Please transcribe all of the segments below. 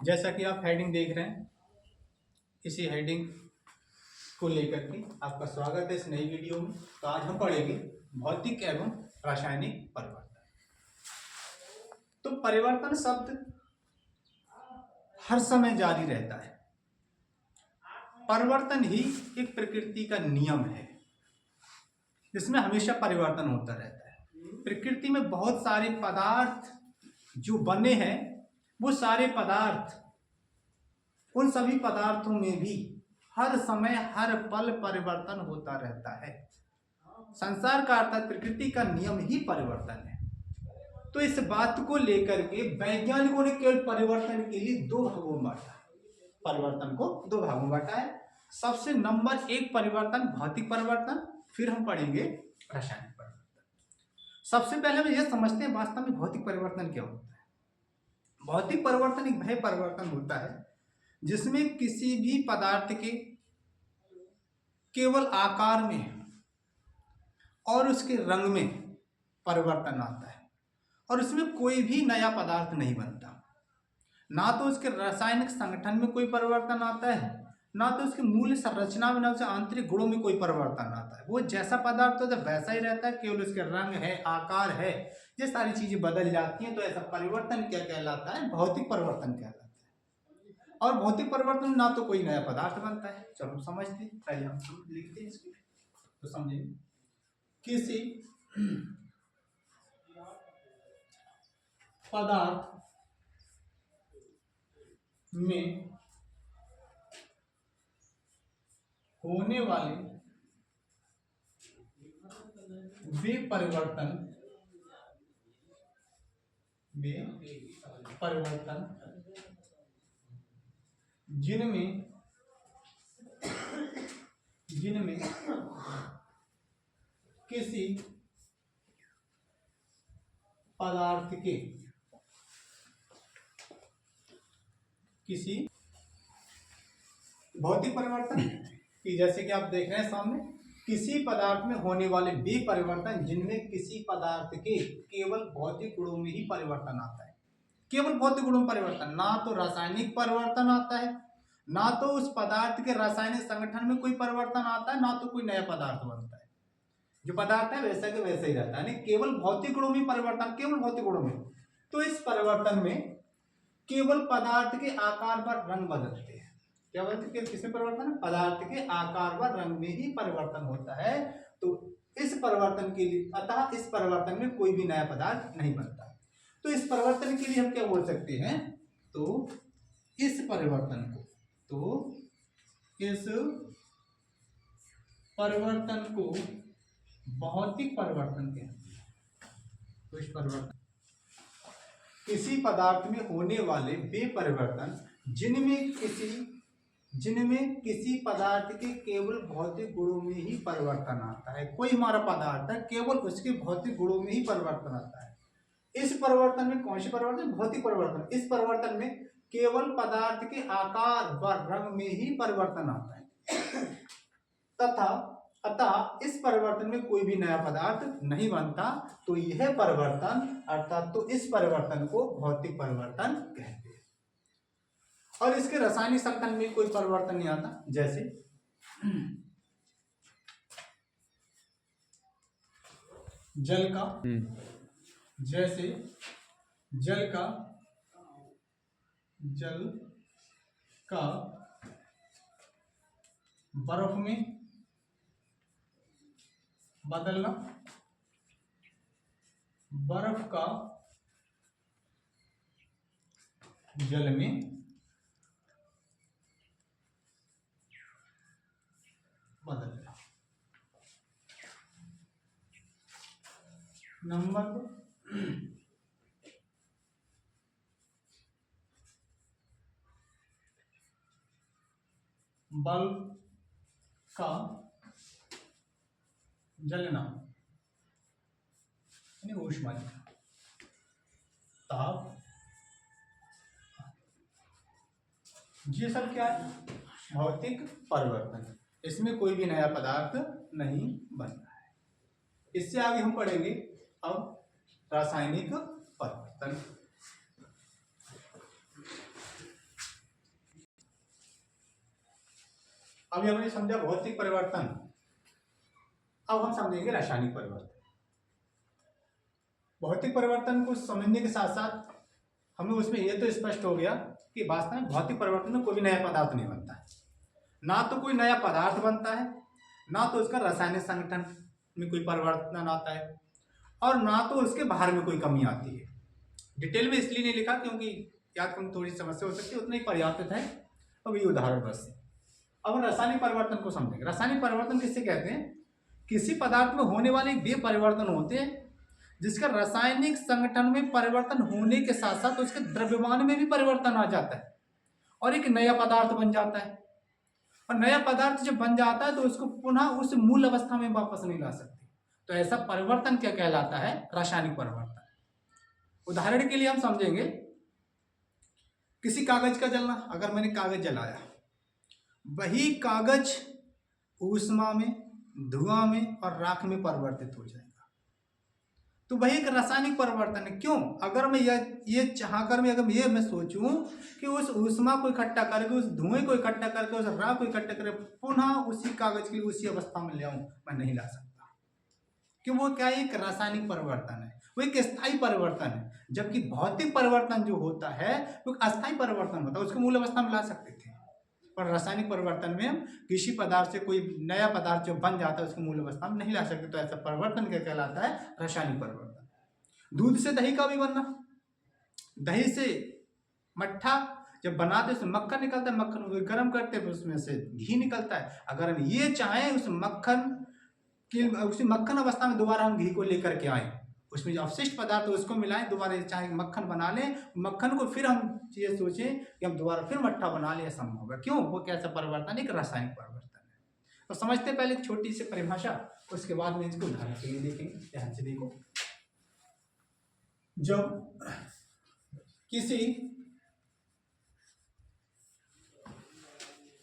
जैसा कि आप हेडिंग देख रहे हैं, इसी हेडिंग को लेकर के आपका स्वागत है इस नई वीडियो में। तो आज हम पढ़ेंगे भौतिक एवं रासायनिक परिवर्तन। तो परिवर्तन शब्द हर समय जारी रहता है। परिवर्तन ही एक प्रकृति का नियम है जिसमें हमेशा परिवर्तन होता रहता है। प्रकृति में बहुत सारे पदार्थ जो बने हैं, वो सारे पदार्थ, उन सभी पदार्थों में भी हर समय हर पल परिवर्तन होता रहता है। संसार का अर्थात प्रकृति का नियम ही परिवर्तन है। तो इस बात को लेकर के वैज्ञानिकों ने केवल परिवर्तन के लिए दो भागों में बांटा है। परिवर्तन को दो भागों में बांटा है। सबसे नंबर एक परिवर्तन भौतिक परिवर्तन, फिर हम पढ़ेंगे रासायनिक परिवर्तन। सबसे पहले हम यह समझते हैं वास्तव में भौतिक परिवर्तन क्या होता है। भौतिक परिवर्तन एक वह परिवर्तन होता है जिसमें किसी भी पदार्थ के केवल आकार में और उसके रंग में परिवर्तन आता है और उसमें कोई भी नया पदार्थ नहीं बनता। ना तो उसके रासायनिक संगठन में कोई परिवर्तन आता है, ना तो उसके मूल संरचना में, ना उसके आंतरिक गुणों में कोई परिवर्तन आता है। वो जैसा पदार्थ होता है वैसा ही रहता है, केवल उसके रंग है, आकार है, ये सारी चीजें बदल जाती हैं। तो ऐसा परिवर्तन क्या कहलाता है? भौतिक परिवर्तन कहलाता है। और भौतिक परिवर्तन में ना तो कोई नया पदार्थ बनता है। चलो समझते हैं, पहले हम लिखते हैं इसको तो समझेंगे। किसी पदार्थ में होने वाले वे परिवर्तन जिनमें किसी पदार्थ के भौतिक परिवर्तन कि जैसे कि आप देख रहे हैं सामने, किसी पदार्थ में होने वाले वे परिवर्तन जिनमें किसी पदार्थ के केवल भौतिक गुणों में ही परिवर्तन आता है। केवल भौतिक गुणों में परिवर्तन, ना तो रासायनिक परिवर्तन आता है, ना तो उस पदार्थ के रासायनिक संगठन में कोई परिवर्तन आता है, ना तो कोई नया पदार्थ बनता है। जो पदार्थ है वैसा के वैसा ही रहता है, केवल भौतिक गुणों में परिवर्तन, केवल भौतिक गुणों में। तो इस परिवर्तन में केवल पदार्थ के आकार पर रंग बदलते हैं। क्या बोलते हैं? किसमें परिवर्तन? पदार्थ के आकार व रंग में ही परिवर्तन होता है। तो इस परिवर्तन के लिए, अतः इस परिवर्तन में कोई भी नया पदार्थ नहीं बनता। तो इस परिवर्तन के लिए हम क्या बोल सकते हैं? तो इस परिवर्तन को भौतिक परिवर्तन कहते हैं। तो इस परिवर्तन, किसी पदार्थ में होने वाले वे परिवर्तन जिनमें किसी पदार्थ के केवल भौतिक गुणों में ही परिवर्तन आता है। कोई हमारा पदार्थ है, केवल उसके भौतिक गुणों में ही परिवर्तन आता है। इस परिवर्तन में कौन से परिवर्तन? भौतिक परिवर्तन। इस परिवर्तन में केवल पदार्थ के आकार व रंग में ही परिवर्तन आता है अतः इस परिवर्तन में कोई भी नया पदार्थ नहीं बनता। तो यह परिवर्तन, अर्थात तो इस परिवर्तन को भौतिक परिवर्तन कहते हैं। और इसके रासायनिक संगठन में कोई परिवर्तन नहीं आता। जैसे जल का बर्फ में बदलना, बर्फ का जल में बदलना। नंबर 2, बल्ब का जलना, ऊष्मा, ताप। ये सब क्या है? भौतिक परिवर्तन। इसमें कोई भी नया पदार्थ नहीं बन रहा है। इससे आगे हम पढ़ेंगे अब रासायनिक परिवर्तन। अभी हमने समझा भौतिक परिवर्तन, अब हम समझेंगे रासायनिक परिवर्तन। भौतिक परिवर्तन को समझने के साथ साथ हमें उसमें यह तो स्पष्ट हो गया कि वास्तव में भौतिक परिवर्तन में कोई भी नया पदार्थ नहीं बनता है, ना तो कोई नया पदार्थ बनता है, ना तो उसका रासायनिक संगठन में कोई परिवर्तन आता है, और ना तो उसके बाहर में कोई कमी आती है। डिटेल में इसलिए नहीं लिखा क्योंकि याद करने थोड़ी समस्या हो सकती है, उतना ही पर्याप्त है। अब ये उदाहरण बस। अब हम रासायनिक परिवर्तन को समझेंगे। रासायनिक परिवर्तन किससे कहते हैं? किसी पदार्थ में होने वाले वे परिवर्तन होते हैं जिसका रासायनिक संगठन में परिवर्तन होने के साथ साथ उसके द्रव्यमान में भी परिवर्तन आ जाता है और एक नया पदार्थ बन जाता है। और नया पदार्थ जब बन जाता है तो उसको पुनः उस मूल अवस्था में वापस नहीं ला सकते। तो ऐसा परिवर्तन क्या कहलाता है? रासायनिक परिवर्तन। उदाहरण के लिए हम समझेंगे किसी कागज का जलना। अगर मैंने कागज जलाया, वही कागज ऊष्मा में, धुआं में और राख में परिवर्तित हो जाएगा, तो वही एक रासायनिक परिवर्तन है। क्यों? अगर मैं ये चाहकर मैं सोचूं कि उस ऊष्मा को इकट्ठा करके, उस धुएं को इकट्ठा करके, उस राख को इकट्ठा करके पुनः उसी कागज की उसी अवस्था में ले आऊं, मैं नहीं ला सकता। क्यों? वो क्या है? एक रासायनिक परिवर्तन है, वो एक स्थायी परिवर्तन है। जबकि भौतिक परिवर्तन जो होता है वो अस्थायी परिवर्तन होता है, उसको मूल अवस्था में ला सकते थे। पर रासायनिक परिवर्तन में हम किसी पदार्थ से कोई नया पदार्थ जो बन जाता है उसको मूल अवस्था में नहीं ला सकते। तो ऐसा परिवर्तन क्या कहलाता है? रासायनिक परिवर्तन। दूध से दही का भी बनना, दही से मट्ठा जब बनाते उसमें मक्खन निकलता है, मक्खन को गर्म करते हैं उसमें से घी निकलता है। अगर हम ये चाहें उसी मक्खन अवस्था में दोबारा हम घी को लेकर के आए, उसमें जो अवशिष्ट पदार्थ है उसको मिलाएं, दोबारा चाहे मक्खन बना लें, मक्खन को फिर हम ये सोचें कि हम दोबारा फिर मट्ठा बना लें, संभव होगा। क्यों? वो कैसा परिवर्तन? एक रासायनिक परिवर्तन है। तो समझते पहले एक छोटी सी परिभाषा, उसके बाद में इसको उदाहरण के लिए देखेंगे। ध्यान से देखो। जब किसी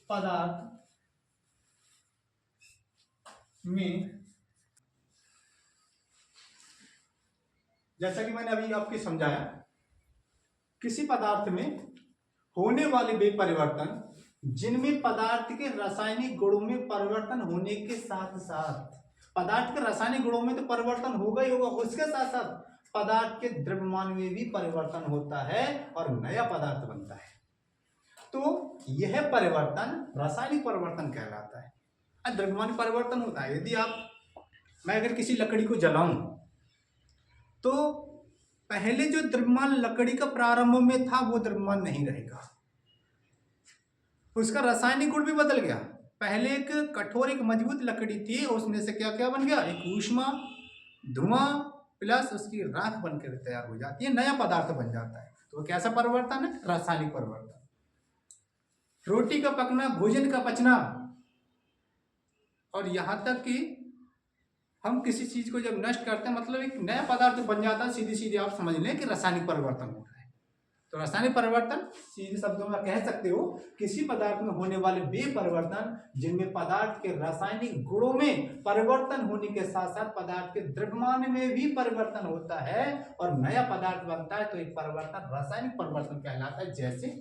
पदार्थ में, जैसा कि मैंने अभी आपको समझाया, किसी पदार्थ में होने वाले वे परिवर्तन जिनमें पदार्थ के रासायनिक गुणों में परिवर्तन होने के साथ साथ, पदार्थ के रासायनिक गुणों में तो परिवर्तन होगा ही होगा, उसके साथ साथ पदार्थ के द्रव्यमान में भी परिवर्तन होता है और नया पदार्थ बनता है, तो यह परिवर्तन रासायनिक परिवर्तन कहलाता है। द्रव्यमान परिवर्तन होता है। यदि मैं अगर किसी लकड़ी को जलाऊं तो पहले जो द्रव्यमान लकड़ी का प्रारंभ में था वो द्रव्यमान नहीं रहेगा, उसका रासायनिक गुण भी बदल गया। पहले एक कठोर, एक मजबूत लकड़ी थी, उसमें से क्या क्या बन गया? एक ऊष्मा, धुआं प्लस उसकी राख बनकर तैयार हो जाती है, नया पदार्थ बन जाता है। तो कैसा परिवर्तन है? रासायनिक परिवर्तन। रोटी का पकना, भोजन का पचना, और यहां तक कि हम किसी चीज को जब नष्ट करते हैं, मतलब एक नया पदार्थ बन जाता है, सीधी सीधी आप समझ लें कि रासायनिक परिवर्तन हो रहा है। तो रासायनिक परिवर्तन सीधे शब्दों में कह सकते हो किसी पदार्थ में होने वाले वे परिवर्तन जिनमें पदार्थ के रासायनिक गुणों में परिवर्तन होने के साथ साथ पदार्थ के द्रव्यमान में भी परिवर्तन होता है और नया पदार्थ बनता है, तो एक परिवर्तन रासायनिक परिवर्तन कहलाता है। जैसे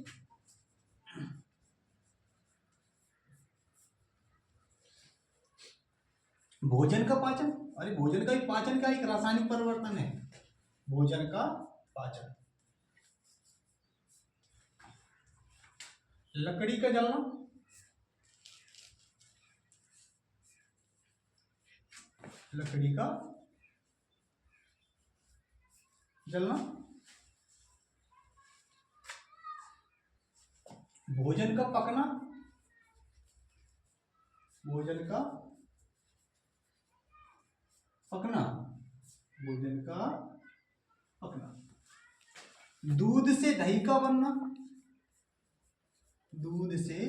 भोजन का पाचन। अरे भोजन का भी पाचन का एक रासायनिक परिवर्तन है, भोजन का पाचन। लकड़ी का जलना, लकड़ी का जलना, भोजन का पकना, भोजन का पकना, भोजन का पकना, दूध से दही का बनना, दूध से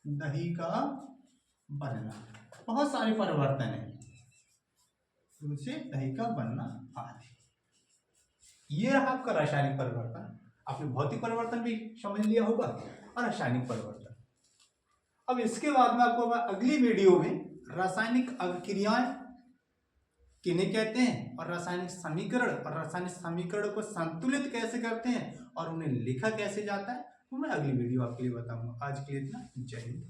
दही का बनना, बहुत सारे परिवर्तन है, दूध से दही का बनना आदि। ये रहा आपका रासायनिक परिवर्तन। आपने भौतिक परिवर्तन भी समझ लिया होगा और रासायनिक परिवर्तन। अब इसके बाद में आपको अगली वीडियो में रासायनिक अभिक्रियाएं किन्हें कहते हैं और रासायनिक समीकरण को संतुलित कैसे करते हैं और उन्हें लिखा कैसे जाता है वो मैं अगली वीडियो आपके लिए बताऊंगा। आज के लिए इतना, जय हिंद।